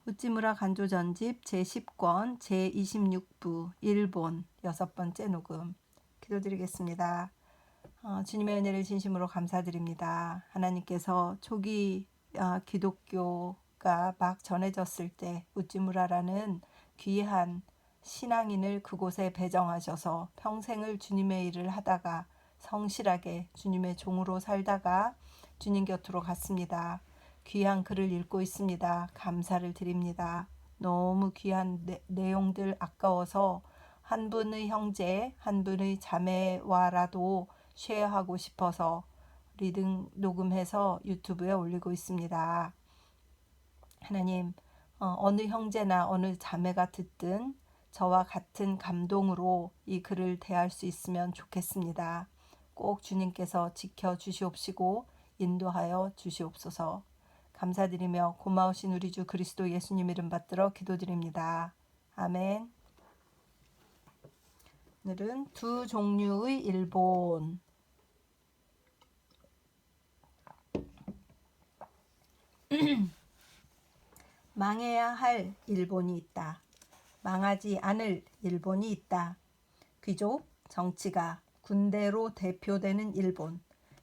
우찌무라 간조 전집 제10권 제26부 일본 6번째 녹음 기도드리겠습니다. 주님의 은혜를 진심으로 감사드립니다. 하나님께서 초기 기독교가 막 전해졌을 때 우찌무라라는 귀한 신앙인을 그곳에 배정하셔서 평생을 주님의 일을 하다가 성실하게 주님의 종으로 살다가 주님 곁으로 갔습니다. 귀한 글을 읽고 있습니다. 감사를 드립니다. 너무 귀한 내용들 아까워서 한 분의 형제, 한 분의 자매와라도 쉐어하고 싶어서 리딩 녹음해서 유튜브에 올리고 있습니다. 하나님, 어느 형제나 어느 자매가 듣든 저와 같은 감동으로 이 글을 대할 수 있으면 좋겠습니다. 꼭 주님께서 지켜주시옵시고 인도하여 주시옵소서. 감사드리며 고마우신 우리 주 그리스도 예수님 이름 받들어 기도드립니다. 아멘. 오늘은 두 종류의 일본. 망해야 할 일본이 있다. 망하지 않을 일본이 있다. 귀족, 정치가, 군대로 대표되는 일본.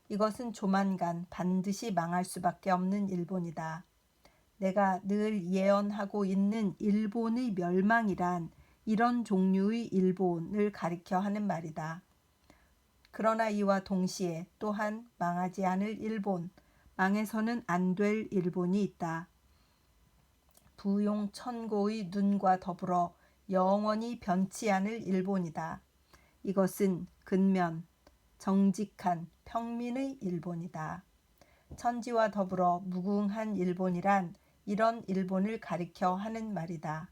이것은 조만간 반드시 망할 수밖에 없는 일본이다. 내가 늘 예언하고 있는 일본의 멸망이란 이런 종류의 일본을 가리켜 하는 말이다. 그러나 이와 동시에 또한 망하지 않을 일본, 망해서는 안 될 일본이 있다. 부용천고의 눈과 더불어 영원히 변치 않을 일본이다. 이것은 근면, 정직한 평민의 일본이다. 천지와 더불어 무궁한 일본이란 이런 일본을 가리켜 하는 말이다.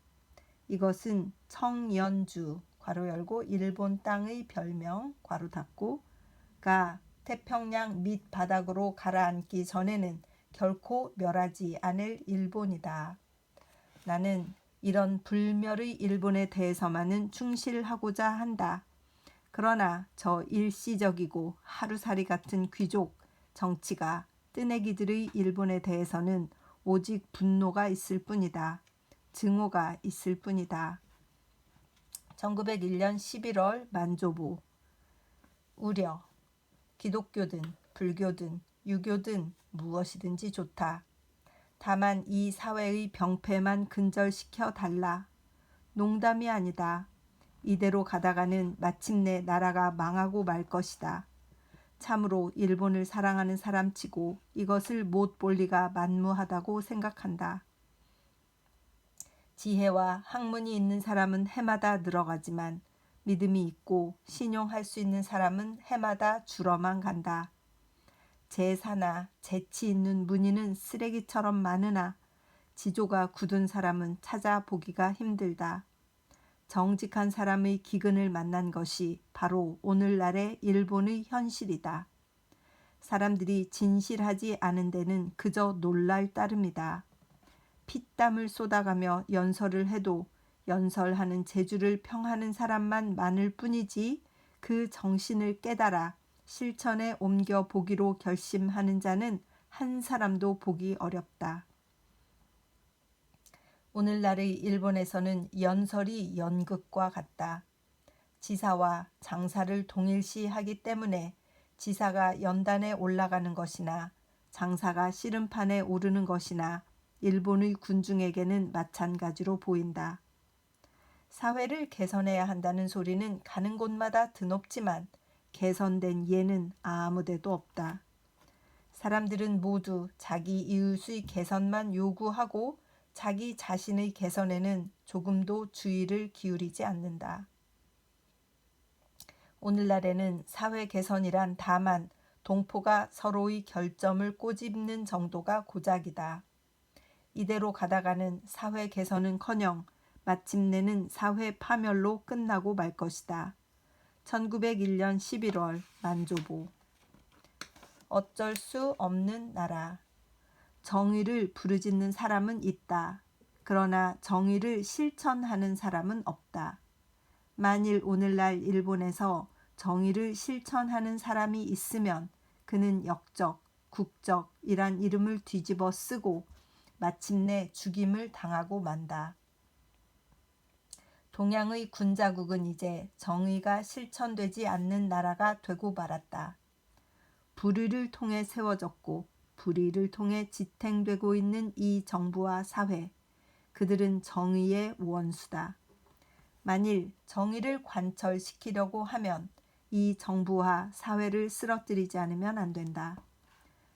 이것은 청연주 괄호 열고 일본 땅의 별명 괄호 닫고가 태평양 밑바닥으로 가라앉기 전에는 결코 멸하지 않을 일본이다. 나는 이런 불멸의 일본에 대해서만은 충실하고자 한다. 그러나 저 일시적이고 하루살이 같은 귀족, 정치가, 뜨내기들의 일본에 대해서는 오직 분노가 있을 뿐이다. 증오가 있을 뿐이다. 1901년 11월 만조보. 우려. 기독교든 불교든 유교든 무엇이든지 좋다. 다만 이 사회의 병폐만 근절시켜 달라. 농담이 아니다. 이대로 가다가는 마침내 나라가 망하고 말 것이다. 참으로 일본을 사랑하는 사람치고 이것을 못 볼 리가 만무하다고 생각한다. 지혜와 학문이 있는 사람은 해마다 늘어가지만 믿음이 있고 신용할 수 있는 사람은 해마다 줄어만 간다. 제사나 재치 있는 문의는 쓰레기처럼 많으나 지조가 굳은 사람은 찾아보기가 힘들다. 정직한 사람의 기근을 만난 것이 바로 오늘날의 일본의 현실이다. 사람들이 진실하지 않은 데는 그저 놀랄 따름이다. 피땀을 쏟아가며 연설을 해도 연설하는 재주를 평하는 사람만 많을 뿐이지 그 정신을 깨달아 실천에 옮겨 보기로 결심하는 자는 한 사람도 보기 어렵다. 오늘날의 일본에서는 연설이 연극과 같다. 지사와 장사를 동일시하기 때문에 지사가 연단에 올라가는 것이나 장사가 씨름판에 오르는 것이나 일본의 군중에게는 마찬가지로 보인다. 사회를 개선해야 한다는 소리는 가는 곳마다 드높지만 개선된 예는 아무데도 없다. 사람들은 모두 자기 이웃의 개선만 요구하고 자기 자신의 개선에는 조금도 주의를 기울이지 않는다. 오늘날에는 사회 개선이란 다만 동포가 서로의 결점을 꼬집는 정도가 고작이다. 이대로 가다가는 사회 개선은커녕 마침내는 사회 파멸로 끝나고 말 것이다. 1901년 11월 만조보. 어쩔 수 없는 나라. 정의를 부르짖는 사람은 있다. 그러나 정의를 실천하는 사람은 없다. 만일 오늘날 일본에서 정의를 실천하는 사람이 있으면 그는 역적, 국적이란 이름을 뒤집어 쓰고 마침내 죽임을 당하고 만다. 동양의 군자국은 이제 정의가 실천되지 않는 나라가 되고 말았다. 불의를 통해 세워졌고 불의를 통해 지탱되고 있는 이 정부와 사회, 그들은 정의의 원수다. 만일 정의를 관철시키려고 하면 이 정부와 사회를 쓰러뜨리지 않으면 안 된다.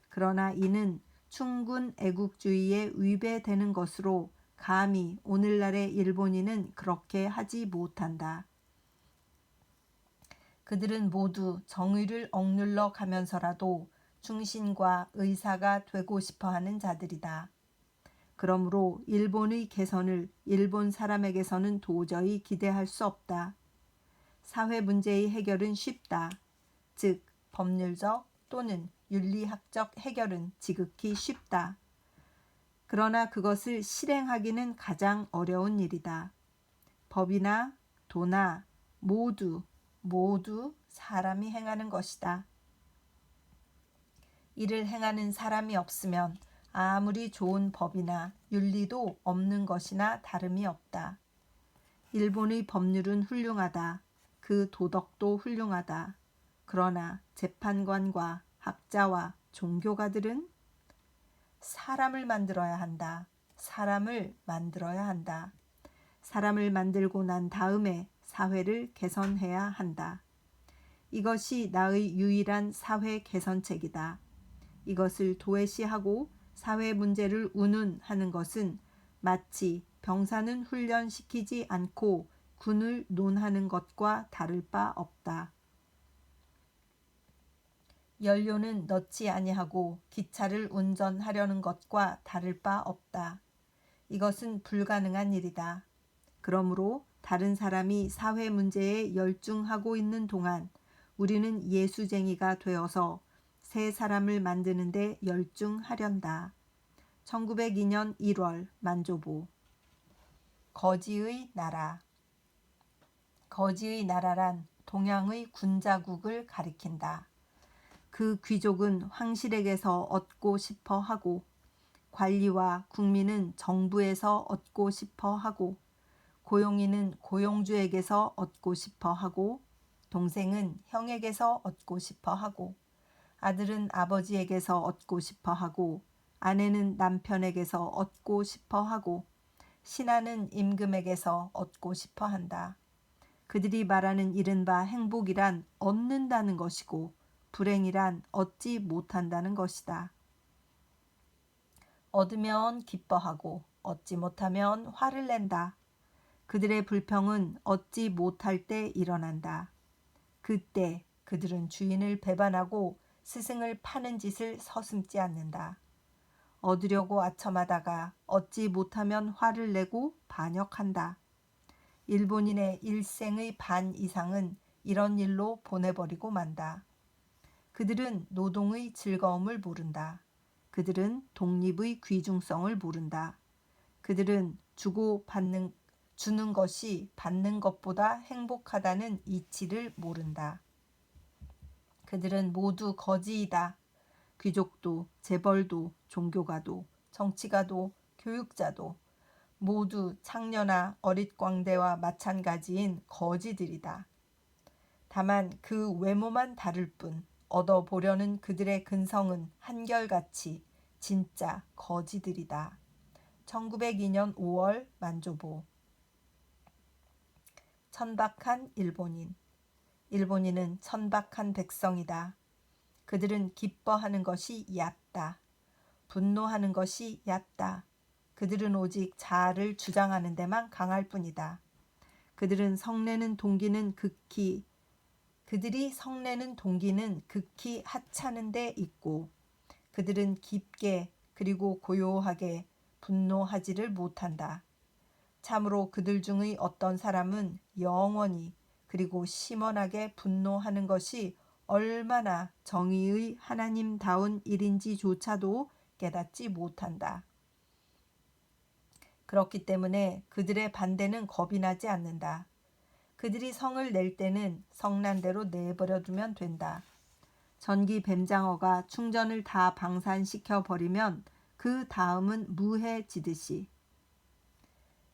그러나 이는 충군 애국주의에 위배되는 것으로 감히 오늘날의 일본인은 그렇게 하지 못한다. 그들은 모두 정의를 억눌러 가면서라도 충신과 의사가 되고 싶어하는 자들이다. 그러므로 일본의 개선을 일본 사람에게서는 도저히 기대할 수 없다. 사회 문제의 해결은 쉽다. 즉 법률적 또는 윤리학적 해결은 지극히 쉽다. 그러나 그것을 실행하기는 가장 어려운 일이다. 법이나 도나 모두 사람이 행하는 것이다. 이를 행하는 사람이 없으면 아무리 좋은 법이나 윤리도 없는 것이나 다름이 없다. 일본의 법률은 훌륭하다. 그 도덕도 훌륭하다. 그러나 재판관과 학자와 종교가들은 사람을 만들어야 한다. 사람을 만들어야 한다. 사람을 만들고 난 다음에 사회를 개선해야 한다. 이것이 나의 유일한 사회 개선책이다. 이것을 도외시하고 사회 문제를 운운하는 것은 마치 병사는 훈련시키지 않고 군을 논하는 것과 다를 바 없다. 연료는 넣지 아니하고 기차를 운전하려는 것과 다를 바 없다. 이것은 불가능한 일이다. 그러므로 다른 사람이 사회 문제에 열중하고 있는 동안 우리는 예수쟁이가 되어서 새 사람을 만드는 데 열중하련다. 1902년 1월 만조보. 거지의 나라. 거지의 나라란 동양의 군자국을 가리킨다. 그 귀족은 황실에게서 얻고 싶어 하고 관리와 국민은 정부에서 얻고 싶어 하고 고용인은 고용주에게서 얻고 싶어 하고 동생은 형에게서 얻고 싶어 하고 아들은 아버지에게서 얻고 싶어 하고 아내는 남편에게서 얻고 싶어 하고 신하는 임금에게서 얻고 싶어 한다. 그들이 말하는 이른바 행복이란 얻는다는 것이고 불행이란 얻지 못한다는 것이다. 얻으면 기뻐하고 얻지 못하면 화를 낸다. 그들의 불평은 얻지 못할 때 일어난다. 그때 그들은 주인을 배반하고 스승을 파는 짓을 서슴지 않는다. 얻으려고 아첨하다가 얻지 못하면 화를 내고 반역한다. 일본인의 일생의 반 이상은 이런 일로 보내버리고 만다. 그들은 노동의 즐거움을 모른다. 그들은 독립의 귀중성을 모른다. 그들은 주는 것이 받는 것보다 행복하다는 이치를 모른다. 그들은 모두 거지이다. 귀족도 재벌도 종교가도 정치가도 교육자도 모두 창녀나 어릿광대와 마찬가지인 거지들이다. 다만 그 외모만 다를 뿐 얻어보려는 그들의 근성은 한결같이 진짜 거지들이다. 1902년 5월 만조보. 천박한 일본인. 일본인은 천박한 백성이다. 그들은 기뻐하는 것이 얕다. 분노하는 것이 얕다. 그들은 오직 자아를 주장하는 데만 강할 뿐이다. 그들이 성내는 동기는 극히 하찮은 데 있고 그들은 깊게 그리고 고요하게 분노하지를 못한다. 참으로 그들 중의 어떤 사람은 영원히 그리고 심원하게 분노하는 것이 얼마나 정의의 하나님다운 일인지조차도 깨닫지 못한다. 그렇기 때문에 그들의 반대는 겁이 나지 않는다. 그들이 성을 낼 때는 성난 대로 내버려 두면 된다. 전기 뱀장어가 충전을 다 방산시켜 버리면 그 다음은 무해지듯이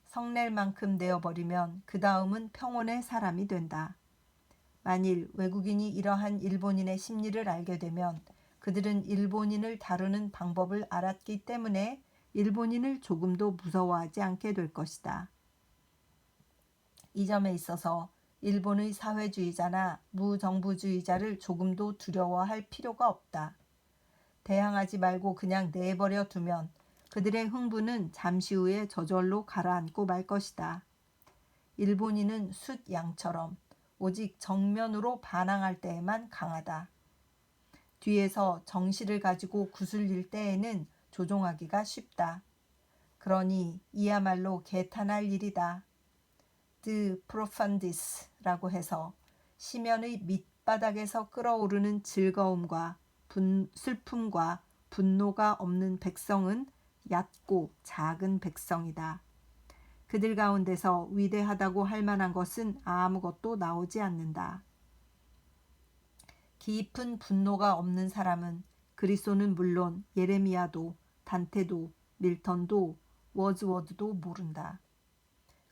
성낼 만큼 내어버리면 그 다음은 평온의 사람이 된다. 만일 외국인이 이러한 일본인의 심리를 알게 되면 그들은 일본인을 다루는 방법을 알았기 때문에 일본인을 조금도 무서워하지 않게 될 것이다. 이 점에 있어서 일본의 사회주의자나 무정부주의자를 조금도 두려워할 필요가 없다. 대항하지 말고 그냥 내버려 두면 그들의 흥분은 잠시 후에 저절로 가라앉고 말 것이다. 일본인은 숫양처럼 오직 정면으로 반항할 때에만 강하다. 뒤에서 정실을 가지고 구슬릴 때에는 조종하기가 쉽다. 그러니 이야말로 개탄할 일이다. The profundis라고 해서 시면의 밑바닥에서 끓어오르는 즐거움과 슬픔과 분노가 없는 백성은 얕고 작은 백성이다. 그들 가운데서 위대하다고 할 만한 것은 아무것도 나오지 않는다. 깊은 분노가 없는 사람은 그리스도는 물론 예레미야도 단테도 밀턴도 워즈워드도 모른다.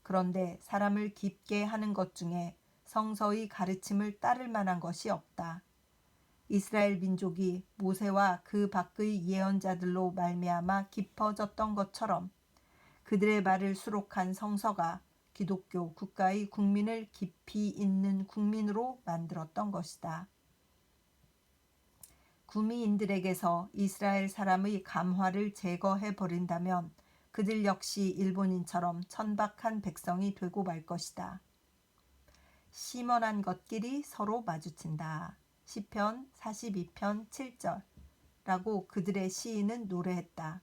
그런데 사람을 깊게 하는 것 중에 성서의 가르침을 따를 만한 것이 없다. 이스라엘 민족이 모세와 그 밖의 예언자들로 말미암아 깊어졌던 것처럼 그들의 말을 수록한 성서가 기독교 국가의 국민을 깊이 있는 국민으로 만들었던 것이다. 구미인들에게서 이스라엘 사람의 감화를 제거해 버린다면 그들 역시 일본인처럼 천박한 백성이 되고 말 것이다. 심원한 것끼리 서로 마주친다. 시편 42편 7절라고 그들의 시인은 노래했다.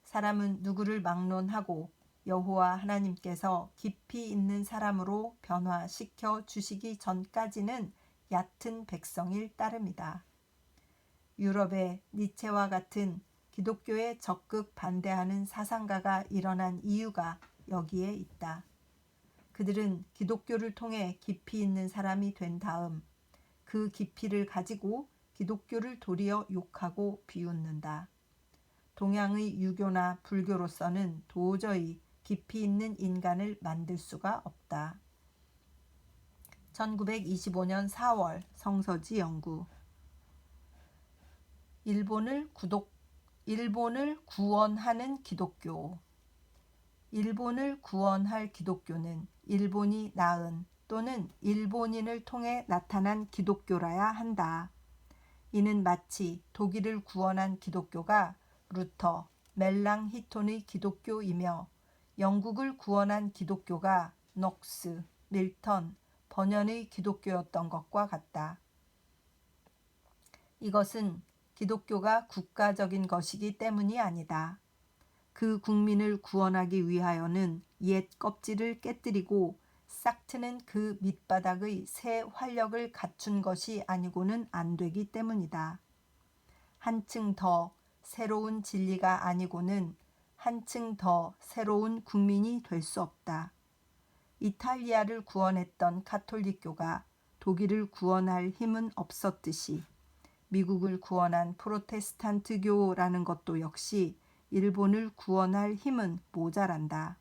사람은 누구를 막론하고 여호와 하나님께서 깊이 있는 사람으로 변화시켜 주시기 전까지는 얕은 백성일 따름이다. 유럽의 니체와 같은 기독교에 적극 반대하는 사상가가 일어난 이유가 여기에 있다. 그들은 기독교를 통해 깊이 있는 사람이 된 다음 그 깊이를 가지고 기독교를 도리어 욕하고 비웃는다. 동양의 유교나 불교로서는 도저히 깊이 있는 인간을 만들 수가 없다. 1925년 4월 성서지 연구. 일본을 구원하는 기독교. 일본을 구원할 기독교는 일본이 낳은 또는 일본인을 통해 나타난 기독교라야 한다. 이는 마치 독일을 구원한 기독교가 루터, 멜랑히톤의 기독교이며 영국을 구원한 기독교가 녹스, 밀턴, 번연의 기독교였던 것과 같다. 이것은 기독교가 국가적인 것이기 때문이 아니다. 그 국민을 구원하기 위하여는 옛 껍질을 깨뜨리고 싹트는 그 밑바닥의 새 활력을 갖춘 것이 아니고는 안 되기 때문이다. 한층 더 새로운 진리가 아니고는 한층 더 새로운 국민이 될 수 없다. 이탈리아를 구원했던 가톨릭교가 독일을 구원할 힘은 없었듯이 미국을 구원한 프로테스탄트교라는 것도 역시 일본을 구원할 힘은 모자란다.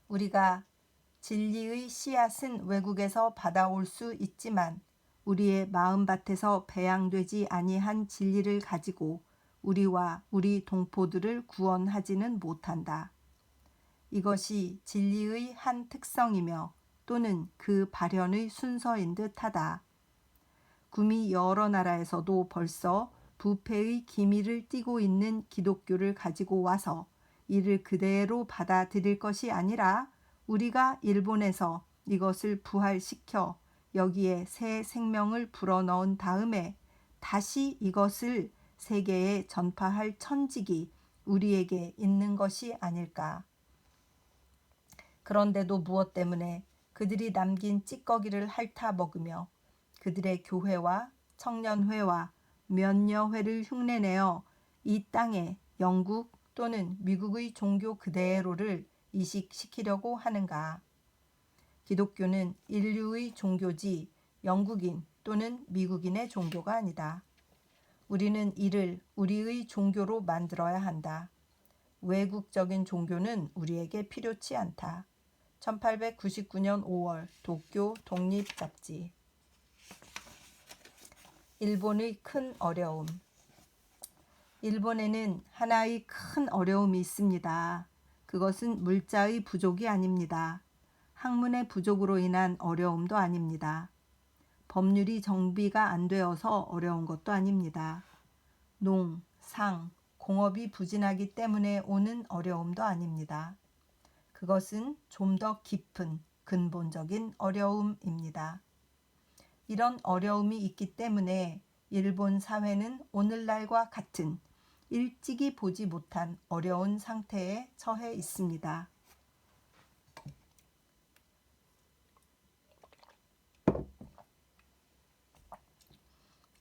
우리가 진리의 씨앗은 외국에서 받아올 수 있지만 우리의 마음밭에서 배양되지 아니한 진리를 가지고 우리와 우리 동포들을 구원하지는 못한다. 이것이 진리의 한 특성이며 또는 그 발현의 순서인 듯하다. 구미 여러 나라에서도 벌써 부패의 기미를 띠고 있는 기독교를 가지고 와서 이를 그대로 받아들일 것이 아니라 우리가 일본에서 이것을 부활시켜 여기에 새 생명을 불어넣은 다음에 다시 이것을 세계에 전파할 천직이 우리에게 있는 것이 아닐까. 그런데도 무엇 때문에 그들이 남긴 찌꺼기를 핥아 먹으며 그들의 교회와 청년회와 면녀회를 흉내내어 이 땅에 영국 또는 미국의 종교 그대로를 이식시키려고 하는가. 기독교는 인류의 종교지 영국인 또는 미국인의 종교가 아니다. 우리는 이를 우리의 종교로 만들어야 한다. 외국적인 종교는 우리에게 필요치 않다. 1899년 5월 도쿄 독립잡지. 일본의 큰 어려움. 일본에는 하나의 큰 어려움이 있습니다. 그것은 물자의 부족이 아닙니다. 학문의 부족으로 인한 어려움도 아닙니다. 법률이 정비가 안 되어서 어려운 것도 아닙니다. 농, 상, 공업이 부진하기 때문에 오는 어려움도 아닙니다. 그것은 좀 더 깊은 근본적인 어려움입니다. 이런 어려움이 있기 때문에 일본 사회는 오늘날과 같은 일찍이 보지 못한 어려운 상태에 처해 있습니다.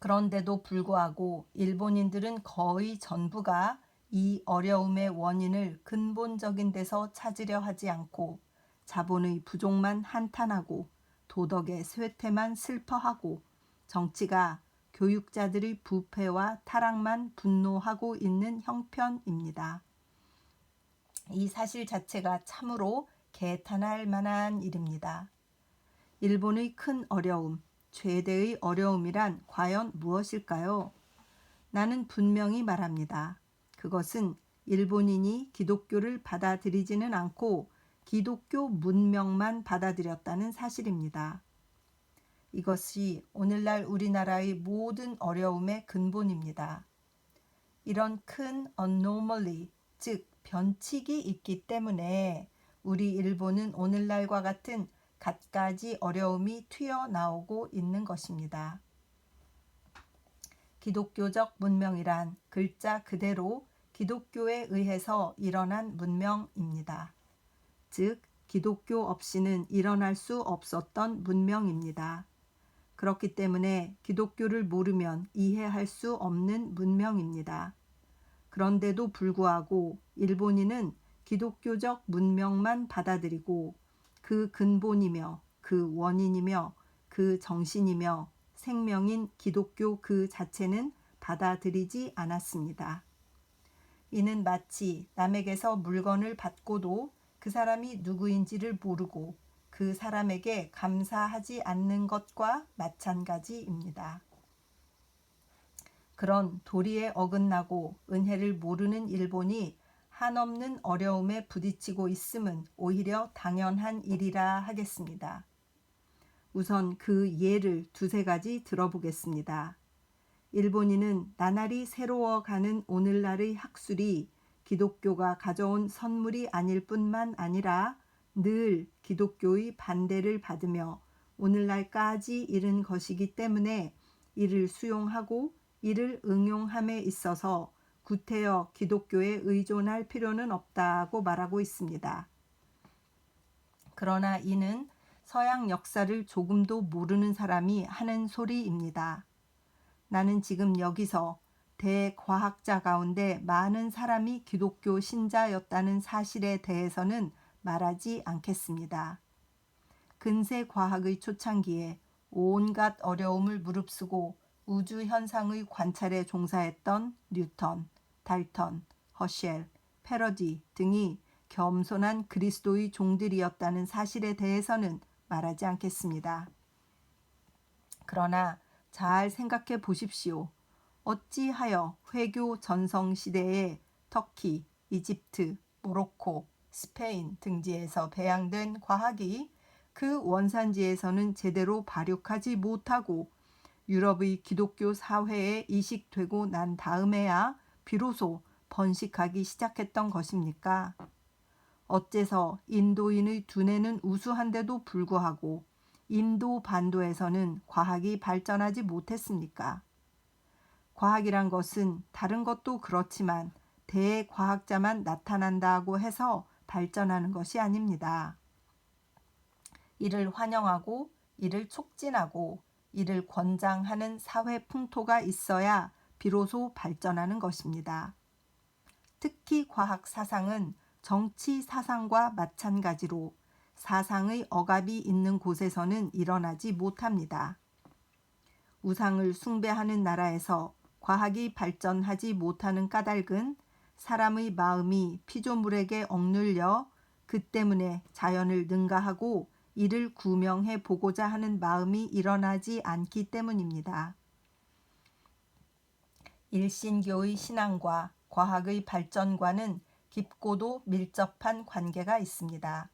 그런데도 불구하고 일본인들은 거의 전부가 이 어려움의 원인을 근본적인 데서 찾으려 하지 않고 자본의 부족만 한탄하고 도덕의 쇠퇴만 슬퍼하고 정치가 교육자들의 부패와 타락만 분노하고 있는 형편입니다. 이 사실 자체가 참으로 개탄할 만한 일입니다. 일본의 큰 어려움, 최대의 어려움이란 과연 무엇일까요? 나는 분명히 말합니다. 그것은 일본인이 기독교를 받아들이지는 않고 기독교 문명만 받아들였다는 사실입니다. 이것이 오늘날 우리나라의 모든 어려움의 근본입니다. 이런 큰 anomaly, 즉 변칙이 있기 때문에 우리 일본은 오늘날과 같은 갖가지 어려움이 튀어나오고 있는 것입니다. 기독교적 문명이란 글자 그대로 기독교에 의해서 일어난 문명입니다. 즉, 기독교 없이는 일어날 수 없었던 문명입니다. 그렇기 때문에 기독교를 모르면 이해할 수 없는 문명입니다. 그런데도 불구하고 일본인은 기독교적 문명만 받아들이고 그 근본이며 그 원인이며 그 정신이며 생명인 기독교 그 자체는 받아들이지 않았습니다. 이는 마치 남에게서 물건을 받고도 그 사람이 누구인지를 모르고 그 사람에게 감사하지 않는 것과 마찬가지입니다. 그런 도리에 어긋나고 은혜를 모르는 일본이 한없는 어려움에 부딪히고 있음은 오히려 당연한 일이라 하겠습니다. 우선 그 예를 두세 가지 들어보겠습니다. 일본인은 나날이 새로워가는 오늘날의 학술이 기독교가 가져온 선물이 아닐 뿐만 아니라 늘 기독교의 반대를 받으며 오늘날까지 이른 것이기 때문에 이를 수용하고 이를 응용함에 있어서 구태여 기독교에 의존할 필요는 없다고 말하고 있습니다. 그러나 이는 서양 역사를 조금도 모르는 사람이 하는 소리입니다. 나는 지금 여기서 대과학자 가운데 많은 사람이 기독교 신자였다는 사실에 대해서는 말하지 않겠습니다. 근세 과학의 초창기에 온갖 어려움을 무릅쓰고 우주 현상의 관찰에 종사했던 뉴턴, 달턴, 허쉘, 패러디 등이 겸손한 그리스도의 종들이었다는 사실에 대해서는 말하지 않겠습니다. 그러나 잘 생각해 보십시오. 어찌하여 회교 전성 시대에 터키, 이집트, 모로코, 스페인 등지에서 배양된 과학이 그 원산지에서는 제대로 발육하지 못하고 유럽의 기독교 사회에 이식되고 난 다음에야 비로소 번식하기 시작했던 것입니까? 어째서 인도인의 두뇌는 우수한데도 불구하고 인도 반도에서는 과학이 발전하지 못했습니까? 과학이란 것은 다른 것도 그렇지만 대과학자만 나타난다고 해서 발전하는 것이 아닙니다. 이를 환영하고 이를 촉진하고 이를 권장하는 사회 풍토가 있어야 비로소 발전하는 것입니다. 특히 과학 사상은 정치 사상과 마찬가지로 사상의 억압이 있는 곳에서는 일어나지 못합니다. 우상을 숭배하는 나라에서 과학이 발전하지 못하는 까닭은 사람의 마음이 피조물에게 억눌려 그 때문에 자연을 능가하고 이를 구명해 보고자 하는 마음이 일어나지 않기 때문입니다. 일신교의 신앙과 과학의 발전과는 깊고도 밀접한 관계가 있습니다.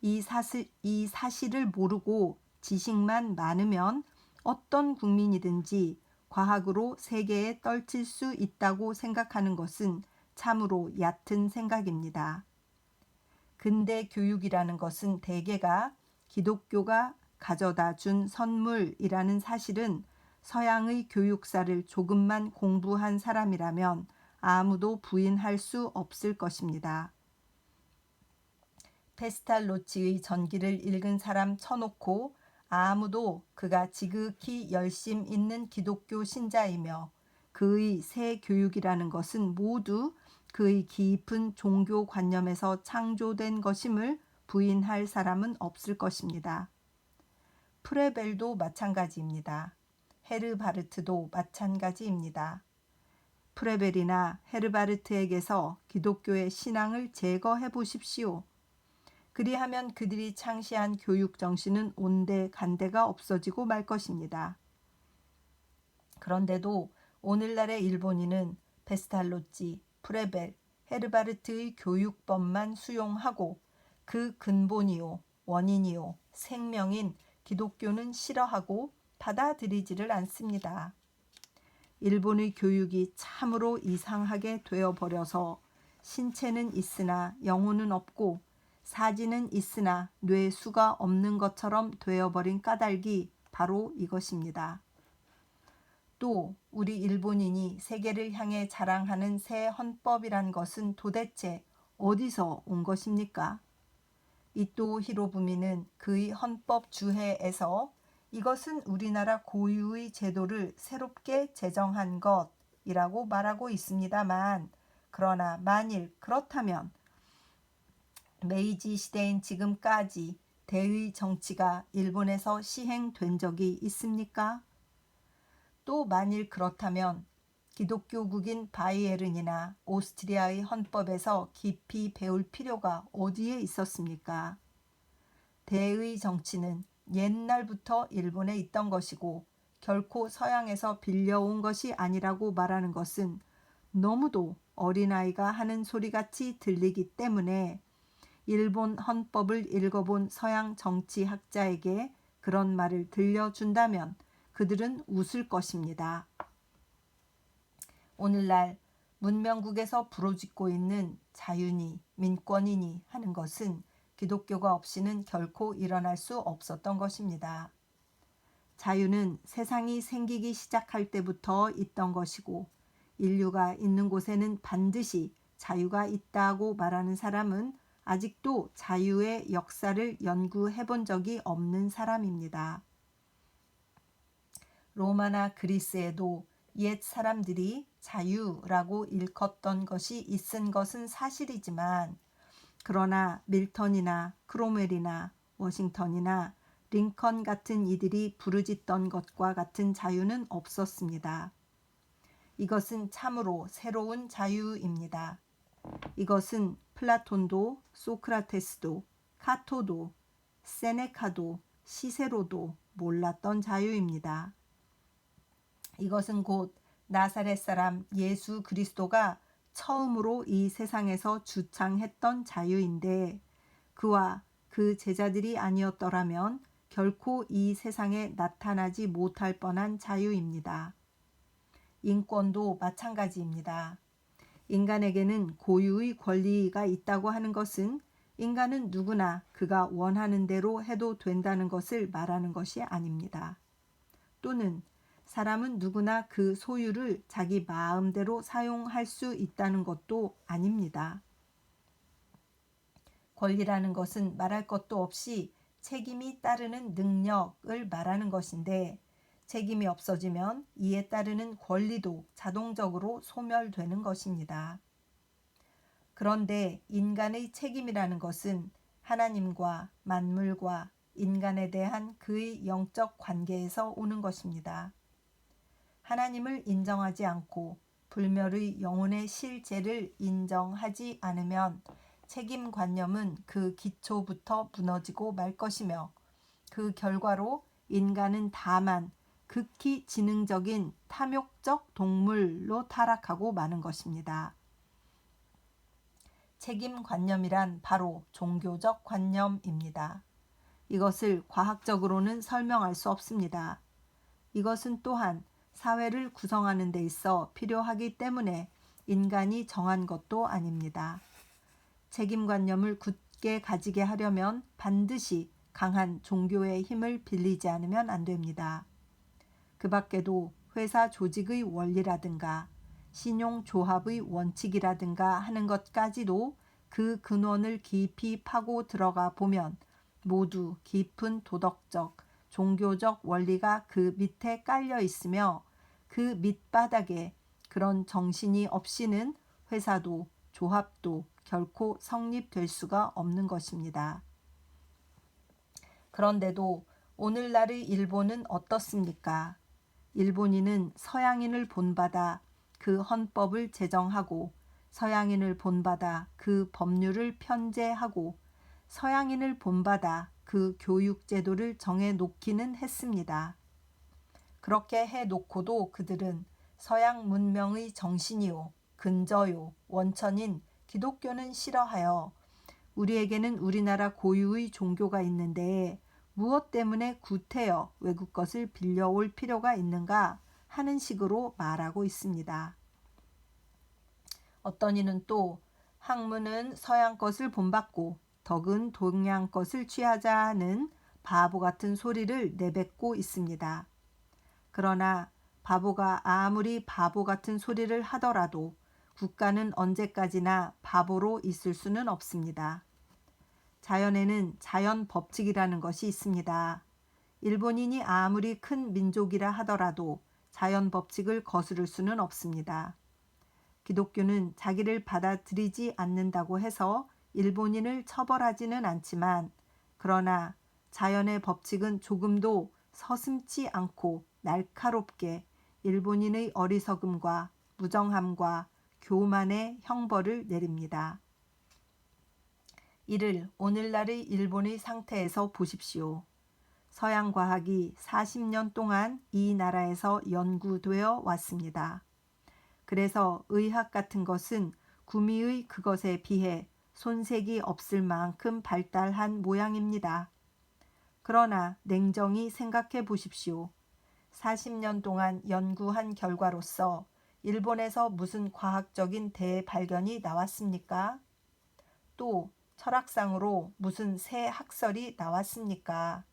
이 사실을 모르고 지식만 많으면 어떤 국민이든지 과학으로 세계에 떨칠 수 있다고 생각하는 것은 참으로 얕은 생각입니다. 근대 교육이라는 것은 대개가 기독교가 가져다 준 선물이라는 사실은 서양의 교육사를 조금만 공부한 사람이라면 아무도 부인할 수 없을 것입니다. 페스탈로치의 전기를 읽은 사람 쳐놓고 아무도 그가 지극히 열심 있는 기독교 신자이며 그의 새 교육이라는 것은 모두 그의 깊은 종교관념에서 창조된 것임을 부인할 사람은 없을 것입니다. 프레벨도 마찬가지입니다. 헤르바르트도 마찬가지입니다. 프레벨이나 헤르바르트에게서 기독교의 신앙을 제거해 보십시오. 그리하면 그들이 창시한 교육 정신은 온데간데가 없어지고 말 것입니다. 그런데도 오늘날의 일본인은 페스탈로치, 프레벨, 헤르바르트의 교육법만 수용하고 그 근본이요, 원인이요, 생명인 기독교는 싫어하고 받아들이지를 않습니다. 일본의 교육이 참으로 이상하게 되어버려서 신체는 있으나 영혼은 없고 사지는 있으나 뇌수가 없는 것처럼 되어버린 까닭이 바로 이것입니다. 또 우리 일본인이 세계를 향해 자랑하는 새 헌법이란 것은 도대체 어디서 온 것입니까? 이토 히로부미는 그의 헌법 주해에서 이것은 우리나라 고유의 제도를 새롭게 제정한 것이라고 말하고 있습니다만, 그러나 만일 그렇다면 메이지 시대인 지금까지 대의 정치가 일본에서 시행된 적이 있습니까? 또 만일 그렇다면 기독교국인 바이에른이나 오스트리아의 헌법에서 깊이 배울 필요가 어디에 있었습니까? 대의 정치는 옛날부터 일본에 있던 것이고 결코 서양에서 빌려온 것이 아니라고 말하는 것은 너무도 어린아이가 하는 소리같이 들리기 때문에 일본 헌법을 읽어본 서양 정치학자에게 그런 말을 들려준다면 그들은 웃을 것입니다. 오늘날 문명국에서 부르짖고 있는 자유니 민권이니 하는 것은 기독교가 없이는 결코 일어날 수 없었던 것입니다. 자유는 세상이 생기기 시작할 때부터 있던 것이고 인류가 있는 곳에는 반드시 자유가 있다고 말하는 사람은 아직도 자유의 역사를 연구해 본 적이 없는 사람입니다. 로마나 그리스에도 옛 사람들이 자유라고 일컫던 것이 있은 것은 사실이지만 그러나 밀턴이나 크롬웰이나 워싱턴이나 링컨 같은 이들이 부르짖던 것과 같은 자유는 없었습니다. 이것은 참으로 새로운 자유입니다. 이것은 플라톤도 소크라테스도 카토도 세네카도 시세로도 몰랐던 자유입니다. 이것은 곧 나사렛 사람 예수 그리스도가 처음으로 이 세상에서 주창했던 자유인데 그와 그 제자들이 아니었더라면 결코 이 세상에 나타나지 못할 뻔한 자유입니다. 인권도 마찬가지입니다. 인간에게는 고유의 권리가 있다고 하는 것은 인간은 누구나 그가 원하는 대로 해도 된다는 것을 말하는 것이 아닙니다. 또는 사람은 누구나 그 소유를 자기 마음대로 사용할 수 있다는 것도 아닙니다. 권리라는 것은 말할 것도 없이 책임이 따르는 능력을 말하는 것인데 책임이 없어지면 이에 따르는 권리도 자동적으로 소멸되는 것입니다. 그런데 인간의 책임이라는 것은 하나님과 만물과 인간에 대한 그의 영적 관계에서 오는 것입니다. 하나님을 인정하지 않고 불멸의 영혼의 실제를 인정하지 않으면 책임관념은 그 기초부터 무너지고 말 것이며 그 결과로 인간은 다만 극히 지능적인 탐욕적 동물로 타락하고 마는 것입니다. 책임관념이란 바로 종교적 관념입니다. 이것을 과학적으로는 설명할 수 없습니다. 이것은 또한 사회를 구성하는 데 있어 필요하기 때문에 인간이 정한 것도 아닙니다. 책임관념을 굳게 가지게 하려면 반드시 강한 종교의 힘을 빌리지 않으면 안 됩니다. 그 밖에도 회사 조직의 원리라든가 신용조합의 원칙이라든가 하는 것까지도 그 근원을 깊이 파고 들어가 보면 모두 깊은 도덕적, 종교적 원리가 그 밑에 깔려 있으며 그 밑바닥에 그런 정신이 없이는 회사도 조합도 결코 성립될 수가 없는 것입니다. 그런데도 오늘날의 일본은 어떻습니까? 일본인은 서양인을 본받아 그 헌법을 제정하고 서양인을 본받아 그 법률을 편제하고 서양인을 본받아 그 교육제도를 정해놓기는 했습니다. 그렇게 해놓고도 그들은 서양 문명의 정신이요, 근저요, 원천인 기독교는 싫어하여 우리에게는 우리나라 고유의 종교가 있는데 무엇 때문에 구태여 외국 것을 빌려올 필요가 있는가 하는 식으로 말하고 있습니다. 어떤 이는 또 학문은 서양 것을 본받고 덕은 동양 것을 취하자는 바보 같은 소리를 내뱉고 있습니다. 그러나 바보가 아무리 바보 같은 소리를 하더라도 국가는 언제까지나 바보로 있을 수는 없습니다. 자연에는 자연 법칙이라는 것이 있습니다. 일본인이 아무리 큰 민족이라 하더라도 자연 법칙을 거스를 수는 없습니다. 기독교는 자기를 받아들이지 않는다고 해서 일본인을 처벌하지는 않지만 그러나 자연의 법칙은 조금도 서슴지 않고 날카롭게 일본인의 어리석음과 무정함과 교만의 형벌을 내립니다. 이를 오늘날의 일본의 상태에서 보십시오. 서양 과학이 40년 동안 이 나라에서 연구되어 왔습니다. 그래서 의학 같은 것은 구미의 그것에 비해 손색이 없을 만큼 발달한 모양입니다. 그러나 냉정히 생각해 보십시오. 40년 동안 연구한 결과로서 일본에서 무슨 과학적인 대발견이 나왔습니까? 또 철학상으로 무슨 새 학설이 나왔습니까?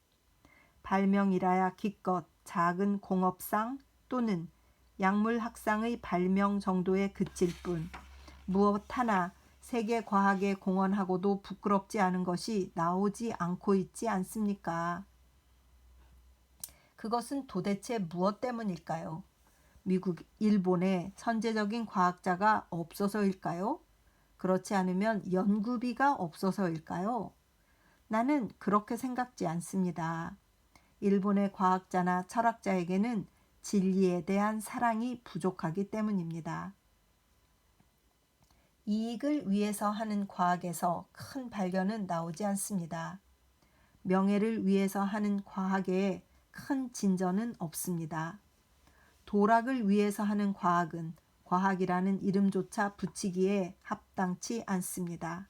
발명이라야 기껏 작은 공업상 또는 약물학상의 발명 정도에 그칠 뿐 무엇 하나 세계 과학에 공헌하고도 부끄럽지 않은 것이 나오지 않고 있지 않습니까? 그것은 도대체 무엇 때문일까요? 미국, 일본에 천재적인 과학자가 없어서일까요? 그렇지 않으면 연구비가 없어서일까요? 나는 그렇게 생각지 않습니다. 일본의 과학자나 철학자에게는 진리에 대한 사랑이 부족하기 때문입니다. 이익을 위해서 하는 과학에서 큰 발견은 나오지 않습니다. 명예를 위해서 하는 과학에 큰 진전은 없습니다. 도락을 위해서 하는 과학은 과학이라는 이름조차 붙이기에 합당치 않습니다.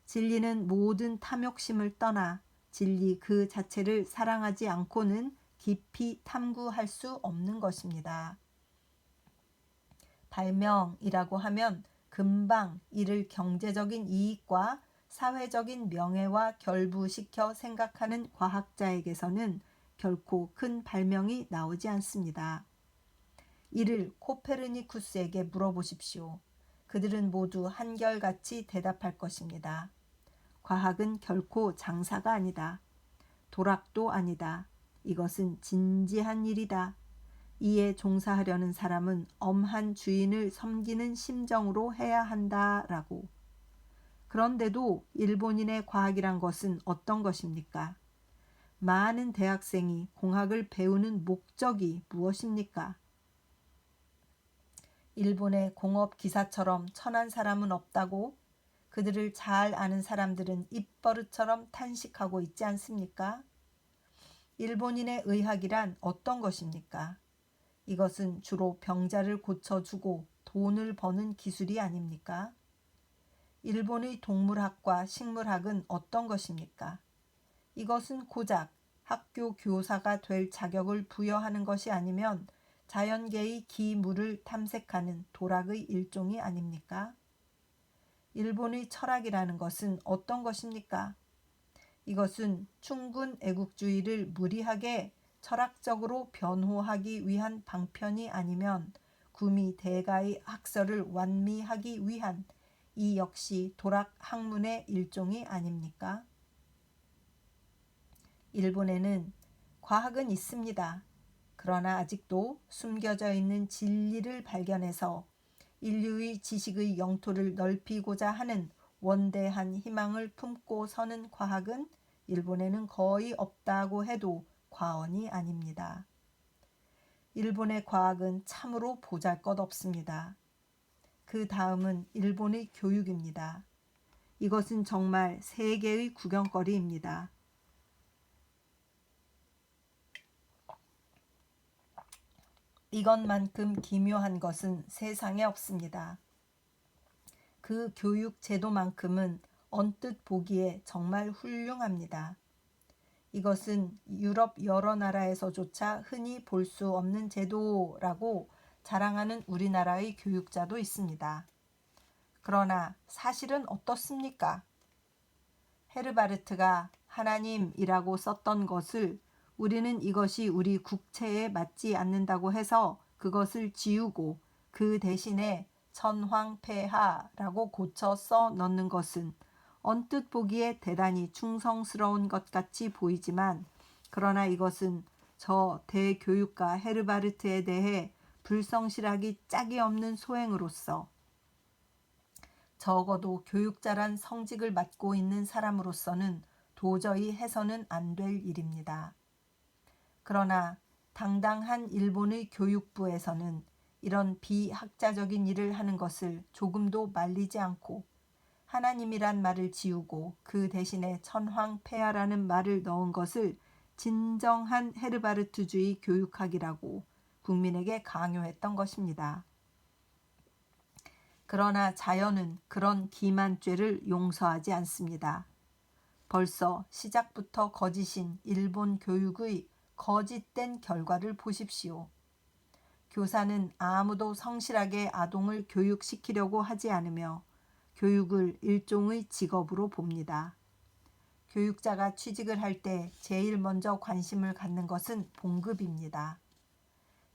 진리는 모든 탐욕심을 떠나 진리 그 자체를 사랑하지 않고는 깊이 탐구할 수 없는 것입니다. 발명이라고 하면 금방 이를 경제적인 이익과 사회적인 명예와 결부시켜 생각하는 과학자에게서는 결코 큰 발명이 나오지 않습니다. 이를 코페르니쿠스에게 물어보십시오. 그들은 모두 한결같이 대답할 것입니다. 과학은 결코 장사가 아니다. 도락도 아니다. 이것은 진지한 일이다. 이에 종사하려는 사람은 엄한 주인을 섬기는 심정으로 해야 한다라고. 그런데도 일본인의 과학이란 것은 어떤 것입니까? 많은 대학생이 공학을 배우는 목적이 무엇입니까? 일본의 공업 기사처럼 천한 사람은 없다고 그들을 잘 아는 사람들은 입버릇처럼 탄식하고 있지 않습니까? 일본인의 의학이란 어떤 것입니까? 이것은 주로 병자를 고쳐주고 돈을 버는 기술이 아닙니까? 일본의 동물학과 식물학은 어떤 것입니까? 이것은 고작 학교 교사가 될 자격을 부여하는 것이 아니면 자연계의 기물을 탐색하는 도락의 일종이 아닙니까? 일본의 철학이라는 것은 어떤 것입니까? 이것은 충분 애국주의를 무리하게 철학적으로 변호하기 위한 방편이 아니면 구미 대가의 학설을 완미하기 위한 이 역시 도락 학문의 일종이 아닙니까? 일본에는 과학은 있습니다. 그러나 아직도 숨겨져 있는 진리를 발견해서 인류의 지식의 영토를 넓히고자 하는 원대한 희망을 품고 서는 과학은 일본에는 거의 없다고 해도 과언이 아닙니다. 일본의 과학은 참으로 보잘것없습니다. 그 다음은 일본의 교육입니다. 이것은 정말 세계의 구경거리입니다. 이것만큼 기묘한 것은 세상에 없습니다. 그 교육 제도만큼은 언뜻 보기에 정말 훌륭합니다. 이것은 유럽 여러 나라에서조차 흔히 볼 수 없는 제도라고 자랑하는 우리나라의 교육자도 있습니다. 그러나 사실은 어떻습니까? 헤르바르트가 하나님이라고 썼던 것을 우리는 이것이 우리 국채에 맞지 않는다고 해서 그것을 지우고 그 대신에 천황폐하라고 고쳐 써 넣는 것은 언뜻 보기에 대단히 충성스러운 것 같이 보이지만 그러나 이것은 저 대교육가 헤르바르트에 대해 불성실하기 짝이 없는 소행으로서 적어도 교육자란 성직을 맡고 있는 사람으로서는 도저히 해서는 안 될 일입니다. 그러나 당당한 일본의 교육부에서는 이런 비학자적인 일을 하는 것을 조금도 말리지 않고 하나님이란 말을 지우고 그 대신에 천황폐하라는 말을 넣은 것을 진정한 헤르바르트주의 교육학이라고 국민에게 강요했던 것입니다. 그러나 자연은 그런 기만죄를 용서하지 않습니다. 벌써 시작부터 거짓인 일본 교육의 거짓된 결과를 보십시오. 교사는 아무도 성실하게 아동을 교육시키려고 하지 않으며 교육을 일종의 직업으로 봅니다. 교육자가 취직을 할 때 제일 먼저 관심을 갖는 것은 봉급입니다.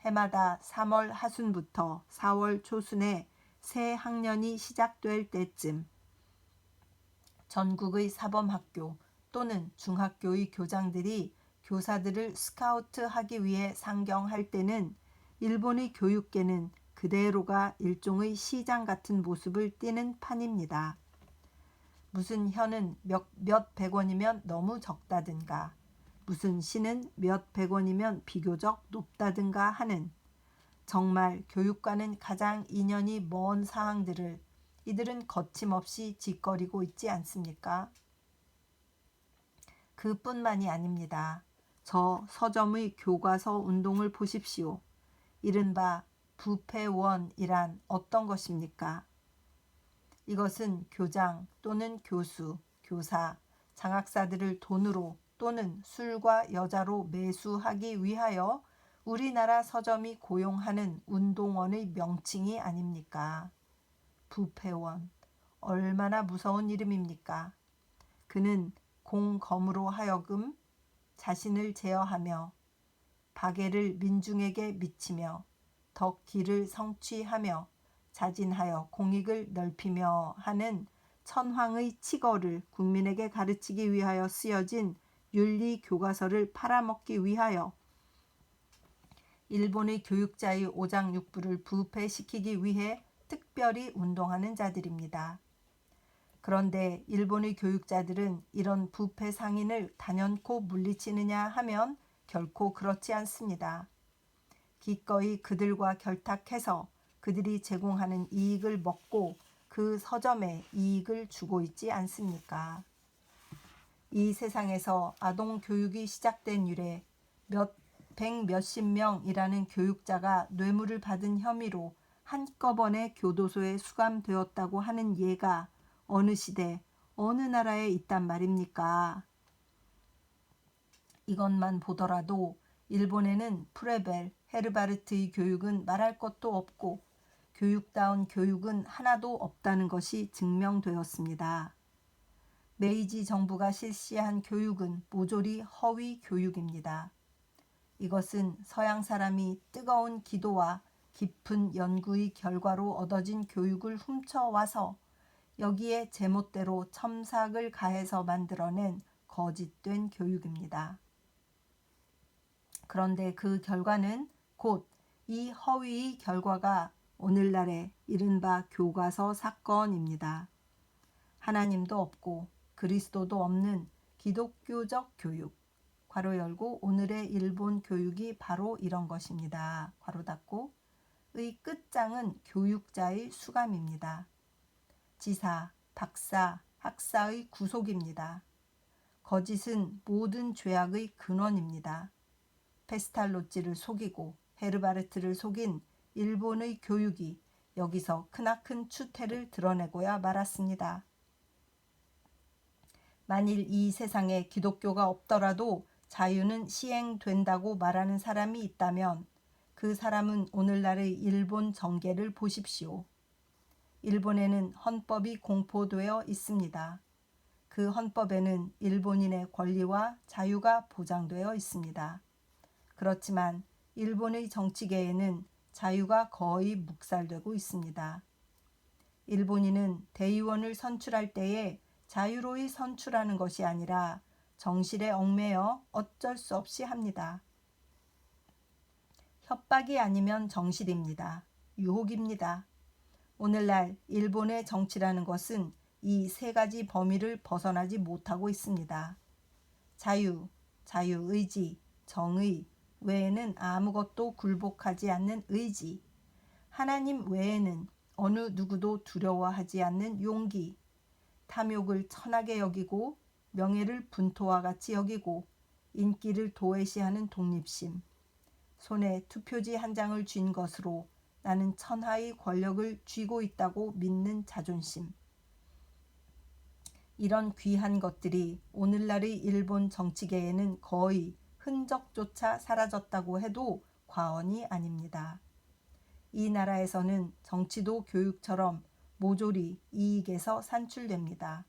해마다 3월 하순부터 4월 초순에 새 학년이 시작될 때쯤 전국의 사범학교 또는 중학교의 교장들이 교사들을 스카우트하기 위해 상경할 때는 일본의 교육계는 그대로가 일종의 시장 같은 모습을 띠는 판입니다. 무슨 현은 몇 백원이면 너무 적다든가 무슨 시는 몇 백원이면 비교적 높다든가 하는 정말 교육과는 가장 인연이 먼 사항들을 이들은 거침없이 짓거리고 있지 않습니까? 그뿐만이 아닙니다. 저 서점의 교과서 운동을 보십시오. 이른바 부패원이란 어떤 것입니까? 이것은 교장 또는 교수, 교사, 장학사들을 돈으로 또는 술과 여자로 매수하기 위하여 우리나라 서점이 고용하는 운동원의 명칭이 아닙니까? 부패원, 얼마나 무서운 이름입니까? 그는 공검으로 하여금 자신을 제어하며 박애를 민중에게 미치며 덕기를 성취하며 자진하여 공익을 넓히며 하는 천황의 칙어를 국민에게 가르치기 위하여 쓰여진 윤리 교과서를 팔아먹기 위하여 일본의 교육자의 오장육부를 부패시키기 위해 특별히 운동하는 자들입니다. 그런데 일본의 교육자들은 이런 부패 상인을 단연코 물리치느냐 하면 결코 그렇지 않습니다. 기꺼이 그들과 결탁해서 그들이 제공하는 이익을 먹고 그 서점에 이익을 주고 있지 않습니까? 이 세상에서 아동 교육이 시작된 이래 백 몇십 명이라는 교육자가 뇌물을 받은 혐의로 한꺼번에 교도소에 수감되었다고 하는 예가 어느 시대, 어느 나라에 있단 말입니까? 이것만 보더라도 일본에는 프레벨, 헤르바르트의 교육은 말할 것도 없고 교육다운 교육은 하나도 없다는 것이 증명되었습니다. 메이지 정부가 실시한 교육은 모조리 허위 교육입니다. 이것은 서양 사람이 뜨거운 기도와 깊은 연구의 결과로 얻어진 교육을 훔쳐와서 여기에 제멋대로 첨삭을 가해서 만들어낸 거짓된 교육입니다. 그런데 그 결과는 곧 이 허위의 결과가 오늘날의 이른바 교과서 사건입니다. 하나님도 없고 그리스도도 없는 기독교적 교육, 괄호 열고 오늘의 일본 교육이 바로 이런 것입니다. 괄호 닫고 의 끝장은 교육자의 수감입니다. 지사, 박사, 학사의 구속입니다. 거짓은 모든 죄악의 근원입니다. 페스탈로찌를 속이고 헤르바르트를 속인 일본의 교육이 여기서 크나큰 추태를 드러내고야 말았습니다. 만일 이 세상에 기독교가 없더라도 자유는 시행된다고 말하는 사람이 있다면 그 사람은 오늘날의 일본 정계를 보십시오. 일본에는 헌법이 공포되어 있습니다. 그 헌법에는 일본인의 권리와 자유가 보장되어 있습니다. 그렇지만 일본의 정치계에는 자유가 거의 묵살되고 있습니다. 일본인은 대의원을 선출할 때에 자유로이 선출하는 것이 아니라 정실에 얽매여 어쩔 수 없이 합니다. 협박이 아니면 정실입니다. 유혹입니다. 오늘날 일본의 정치라는 것은 이 세 가지 범위를 벗어나지 못하고 있습니다. 자유, 자유의지, 정의 외에는 아무것도 굴복하지 않는 의지, 하나님 외에는 어느 누구도 두려워하지 않는 용기, 탐욕을 천하게 여기고 명예를 분토와 같이 여기고 인기를 도외시하는 독립심, 손에 투표지 한 장을 쥔 것으로 나는 천하의 권력을 쥐고 있다고 믿는 자존심. 이런 귀한 것들이 오늘날의 일본 정치계에는 거의 흔적조차 사라졌다고 해도 과언이 아닙니다. 이 나라에서는 정치도 교육처럼 모조리 이익에서 산출됩니다.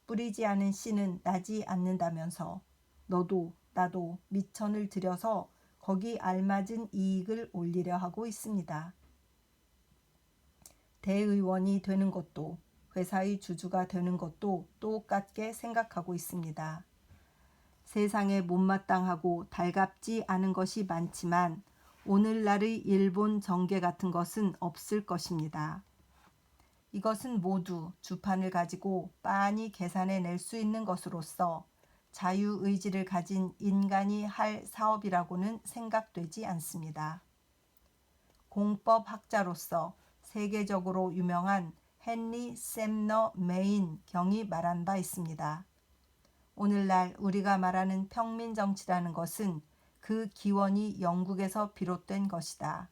뿌리지 않은 씨는 나지 않는다면서 너도 나도 미천을 들여서 거기 알맞은 이익을 올리려 하고 있습니다. 대의원이 되는 것도 회사의 주주가 되는 것도 똑같게 생각하고 있습니다. 세상에 못마땅하고 달갑지 않은 것이 많지만 오늘날의 일본 정계 같은 것은 없을 것입니다. 이것은 모두 주판을 가지고 빤히 계산해 낼 수 있는 것으로서 자유의지를 가진 인간이 할 사업이라고는 생각되지 않습니다. 공법학자로서 세계적으로 유명한 헨리 샘너 메인 경이 말한 바 있습니다. 오늘날 우리가 말하는 평민정치라는 것은 그 기원이 영국에서 비롯된 것이다.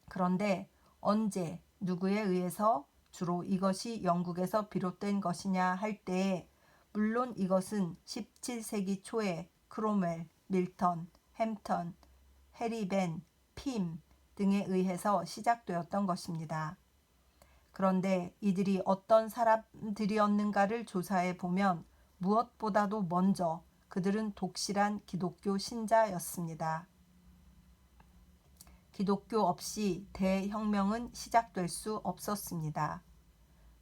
그런데 언제 누구에 의해서 주로 이것이 영국에서 비롯된 것이냐 할 때에 물론 이것은 17세기 초에 크롬웰, 밀턴, 햄턴, 해리벤, 핌 등에 의해서 시작되었던 것입니다. 그런데 이들이 어떤 사람들이었는가를 조사해 보면 무엇보다도 먼저 그들은 독실한 기독교 신자였습니다. 기독교 없이 대혁명은 시작될 수 없었습니다.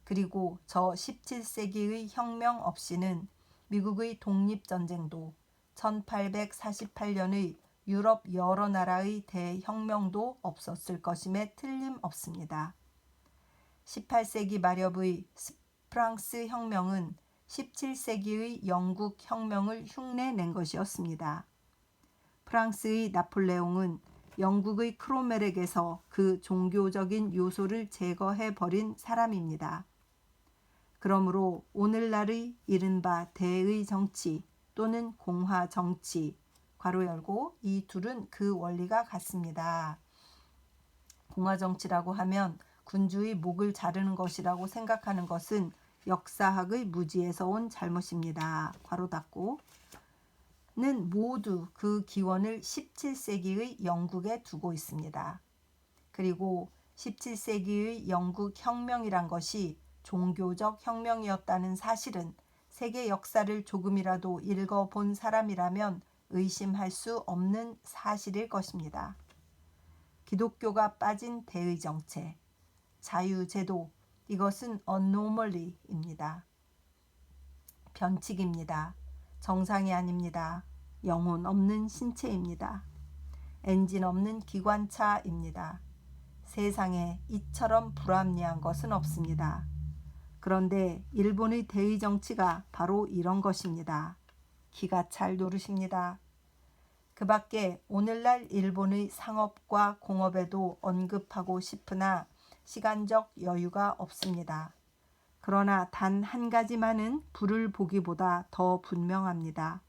그리고 저 17세기의 혁명 없이는 미국의 독립전쟁도 1848년의 유럽 여러 나라의 대혁명도 없었을 것임에 틀림없습니다. 18세기 말엽의 프랑스 혁명은 17세기의 영국 혁명을 흉내낸 것이었습니다. 프랑스의 나폴레옹은 영국의 크로멜에게서 그 종교적인 요소를 제거해 버린 사람입니다. 그러므로 오늘날의 이른바 대의 정치 또는 공화 정치 괄호 열고 이 둘은 그 원리가 같습니다. 공화 정치라고 하면 군주의 목을 자르는 것이라고 생각하는 것은 역사학의 무지에서 온 잘못입니다. 괄호 닫고 는 모두 그 기원을 17세기의 영국에 두고 있습니다. 그리고 17세기의 영국 혁명이란 것이 종교적 혁명이었다는 사실은 세계 역사를 조금이라도 읽어본 사람이라면 의심할 수 없는 사실일 것입니다. 기독교가 빠진 대의 정체, 자유제도, 이것은 anomaly입니다. 변칙입니다. 정상이 아닙니다. 영혼 없는 신체입니다. 엔진 없는 기관차입니다. 세상에 이처럼 불합리한 것은 없습니다. 그런데 일본의 대의 정치가 바로 이런 것입니다. 기가 찰 노릇입니다. 그 밖에 오늘날 일본의 상업과 공업에도 언급하고 싶으나 시간적 여유가 없습니다. 그러나 단 한 가지만은 불을 보기보다 더 분명합니다.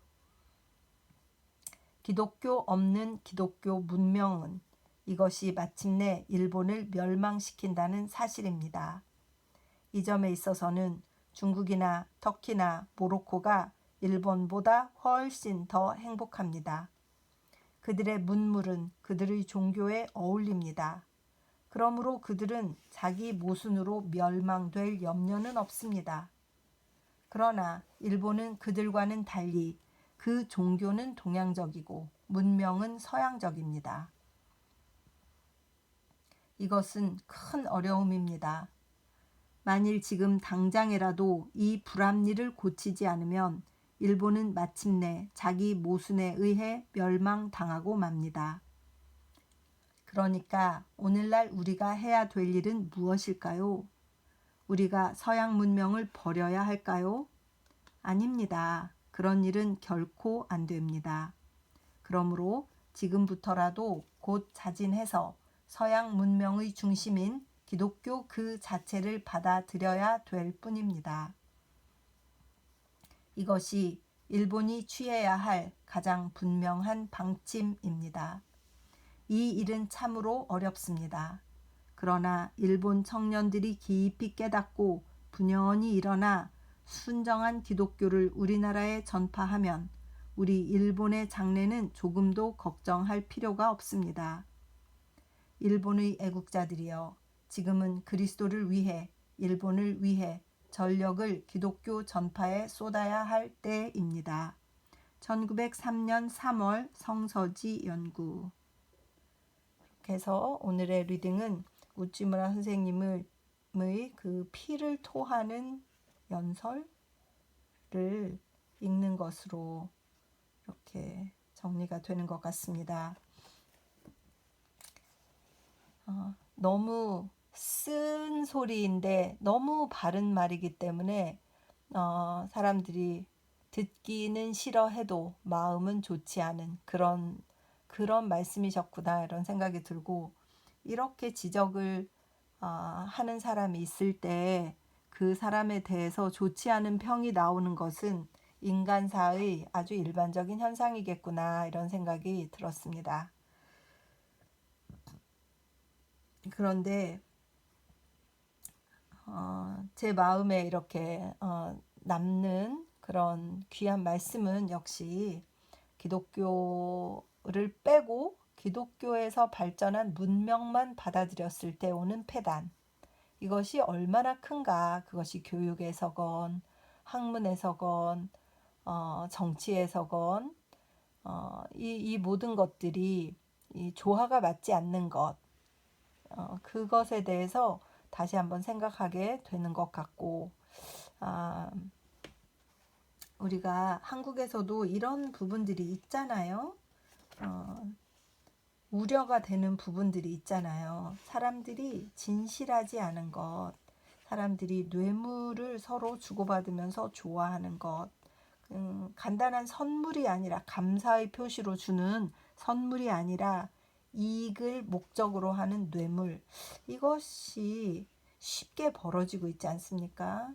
기독교 없는 기독교 문명은 이것이 마침내 일본을 멸망시킨다는 사실입니다. 이 점에 있어서는 중국이나 터키나 모로코가 일본보다 훨씬 더 행복합니다. 그들의 문물은 그들의 종교에 어울립니다. 그러므로 그들은 자기 모순으로 멸망될 염려는 없습니다. 그러나 일본은 그들과는 달리 그 종교는 동양적이고 문명은 서양적입니다. 이것은 큰 어려움입니다. 만일 지금 당장이라도 이 불합리를 고치지 않으면 일본은 마침내 자기 모순에 의해 멸망당하고 맙니다. 그러니까 오늘날 우리가 해야 될 일은 무엇일까요? 우리가 서양 문명을 버려야 할까요? 아닙니다. 그런 일은 결코 안 됩니다. 그러므로 지금부터라도 곧 자진해서 서양 문명의 중심인 기독교 그 자체를 받아들여야 될 뿐입니다. 이것이 일본이 취해야 할 가장 분명한 방침입니다. 이 일은 참으로 어렵습니다. 그러나 일본 청년들이 깊이 깨닫고 분연히 일어나 순정한 기독교를 우리나라에 전파하면 우리 일본의 장래는 조금도 걱정할 필요가 없습니다. 일본의 애국자들이여, 지금은 그리스도를 위해, 일본을 위해 전력을 기독교 전파에 쏟아야 할 때입니다. 1903년 3월 성서지 연구. 이렇게 해서 오늘의 리딩은 우찌무라 선생님의 그 피를 토하는 연설을 읽는 것으로 이렇게 정리가 되는 것 같습니다. 너무 쓴 소리인데 너무 바른 말이기 때문에 사람들이 듣기는 싫어해도 마음은 좋지 않은 그런 말씀이셨구나 이런 생각이 들고, 이렇게 지적을 하는 사람이 있을 때 그 사람에 대해서 좋지 않은 평이 나오는 것은 인간사의 아주 일반적인 현상이겠구나 이런 생각이 들었습니다. 그런데 제 마음에 이렇게 남는 그런 귀한 말씀은 역시 기독교를 빼고 기독교에서 발전한 문명만 받아들였을 때 오는 패단, 이것이 얼마나 큰가. 그것이 교육에서건 학문에서건 정치에서건 이 모든 것들이 이 조화가 맞지 않는 것, 그것에 대해서 다시 한번 생각하게 되는 것 같고, 우리가 한국에서도 이런 부분들이 있잖아요. 우려가 되는 부분들이 있잖아요. 사람들이 진실하지 않은 것, 사람들이 뇌물을 서로 주고받으면서 좋아하는 것, 간단한 선물이 아니라 감사의 표시로 주는 선물이 아니라 이익을 목적으로 하는 뇌물, 이것이 쉽게 벌어지고 있지 않습니까?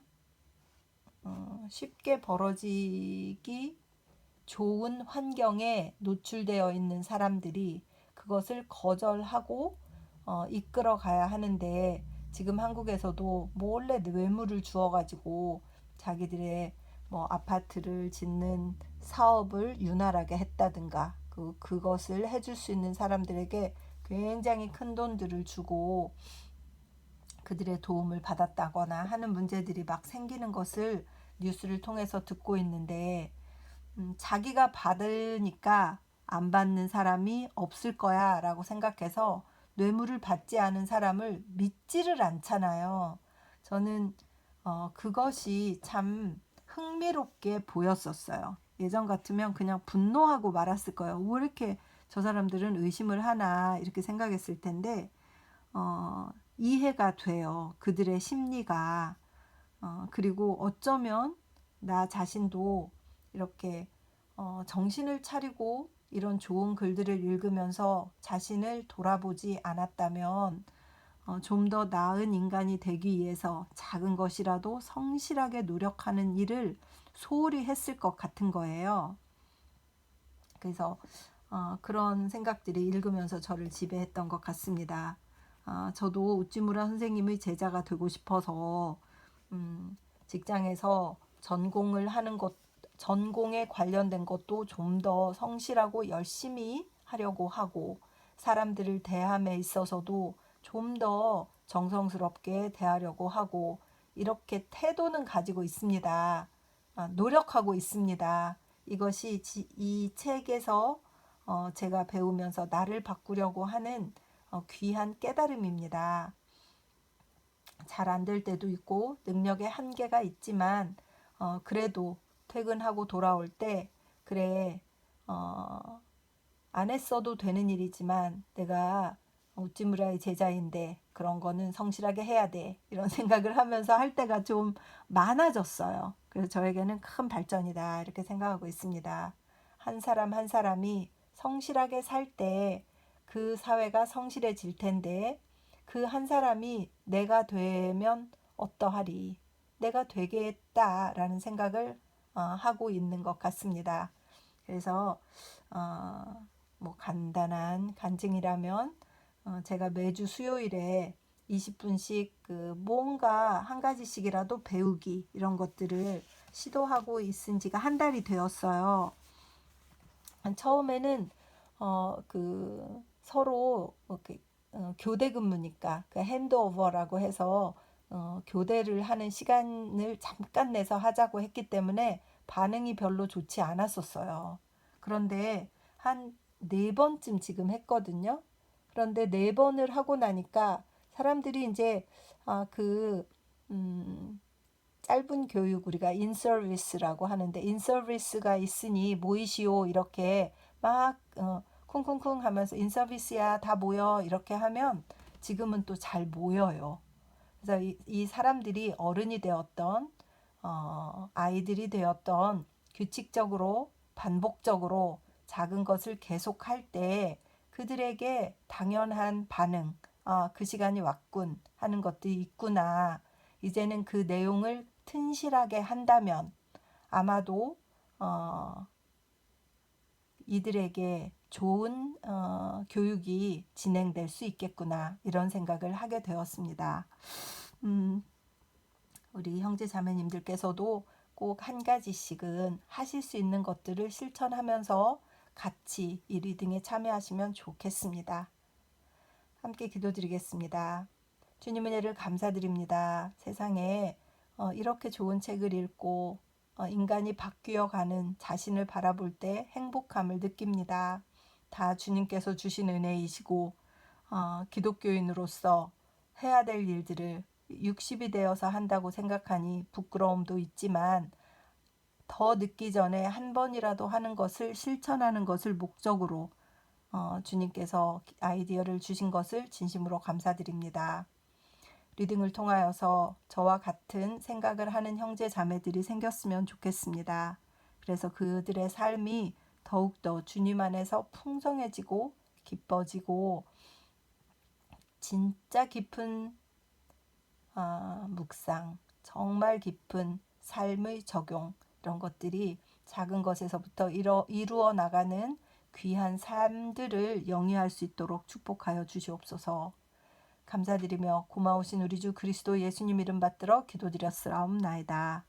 쉽게 벌어지기 좋은 환경에 노출되어 있는 사람들이 그것을 거절하고 이끌어 가야 하는데, 지금 한국에서도 몰래 뇌물을 주어가지고 자기들의 뭐 아파트를 짓는 사업을 윤활하게 했다든가, 그것을 해줄 수 있는 사람들에게 굉장히 큰 돈들을 주고 그들의 도움을 받았다거나 하는 문제들이 막 생기는 것을 뉴스를 통해서 듣고 있는데, 자기가 받으니까 안 받는 사람이 없을 거야 라고 생각해서 뇌물을 받지 않은 사람을 믿지를 않잖아요. 저는 그것이 참 흥미롭게 보였었어요. 예전 같으면 그냥 분노하고 말았을 거예요. 왜 이렇게 저 사람들은 의심을 하나 이렇게 생각했을 텐데, 이해가 돼요. 그들의 심리가. 그리고 어쩌면 나 자신도 이렇게 정신을 차리고 이런 좋은 글들을 읽으면서 자신을 돌아보지 않았다면 좀 더 나은 인간이 되기 위해서 작은 것이라도 성실하게 노력하는 일을 소홀히 했을 것 같은 거예요. 그래서 그런 생각들이 읽으면서 저를 지배했던 것 같습니다. 저도 우찌무라 선생님의 제자가 되고 싶어서 직장에서 전공을 하는 것, 전공에 관련된 것도 좀 더 성실하고 열심히 하려고 하고, 사람들을 대함에 있어서도 좀 더 정성스럽게 대하려고 하고, 이렇게 태도는 가지고 있습니다. 노력하고 있습니다. 이것이 이 책에서 제가 배우면서 나를 바꾸려고 하는 귀한 깨달음입니다. 잘 안 될 때도 있고 능력의 한계가 있지만 그래도 퇴근하고 돌아올 때, 그래, 안 했어도 되는 일이지만 내가 우찌무라의 제자인데 그런 거는 성실하게 해야 돼, 이런 생각을 하면서 할 때가 좀 많아졌어요. 그래서 저에게는 큰 발전이다 이렇게 생각하고 있습니다. 한 사람 한 사람이 성실하게 살 때 그 사회가 성실해질 텐데, 그 한 사람이 내가 되면 어떠하리, 내가 되겠다라는 생각을 하고 있는 것 같습니다. 그래서 뭐 간단한 간증이라면, 제가 매주 수요일에 20분씩 뭔가 한 가지씩이라도 배우기, 이런 것들을 시도하고 있은 지가 한 달이 되었어요. 처음에는 서로 교대 근무니까 그 핸드오버라고 해서 교대를 하는 시간을 잠깐 내서 하자고 했기 때문에 반응이 별로 좋지 않았었어요. 그런데 한 4번쯤 지금 했거든요. 그런데 4번을 하고 나니까 사람들이 이제 짧은 교육, 우리가 인서비스라고 하는데, 인서비스가 있으니 모이시오 이렇게 막 쿵쿵쿵 하면서 인서비스야 다 모여 이렇게 하면 지금은 또 잘 모여요. 그래서 이 사람들이 어른이 되었던 아이들이 되었던, 규칙적으로 반복적으로 작은 것을 계속할 때 그들에게 당연한 반응, 그 시간이 왔군 하는 것들이 있구나, 이제는 그 내용을 튼실하게 한다면 아마도 이들에게 좋은 교육이 진행될 수 있겠구나, 이런 생각을 하게 되었습니다. 우리 형제 자매님들께서도 꼭 한 가지씩은 하실 수 있는 것들을 실천하면서 같이 이 리딩에 참여하시면 좋겠습니다. 함께 기도드리겠습니다. 주님 은혜를 감사드립니다. 세상에 이렇게 좋은 책을 읽고 인간이 바뀌어가는 자신을 바라볼 때 행복함을 느낍니다. 다 주님께서 주신 은혜이시고, 기독교인으로서 해야 될 일들을 60이 되어서 한다고 생각하니 부끄러움도 있지만, 더 늦기 전에 한 번이라도 하는 것을 실천하는 것을 목적으로 주님께서 아이디어를 주신 것을 진심으로 감사드립니다. 리딩을 통하여서 저와 같은 생각을 하는 형제 자매들이 생겼으면 좋겠습니다. 그래서 그들의 삶이 더욱더 주님 안에서 풍성해지고 깊어지고 진짜 깊은 묵상, 정말 깊은 삶의 적용, 이런 것들이 작은 것에서부터 이루어 나가는 귀한 삶들을 영위할 수 있도록 축복하여 주시옵소서. 감사드리며 고마우신 우리 주 그리스도 예수님 이름 받들어 기도드렸사옵나이다.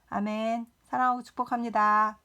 아멘. 사랑하고 축복합니다.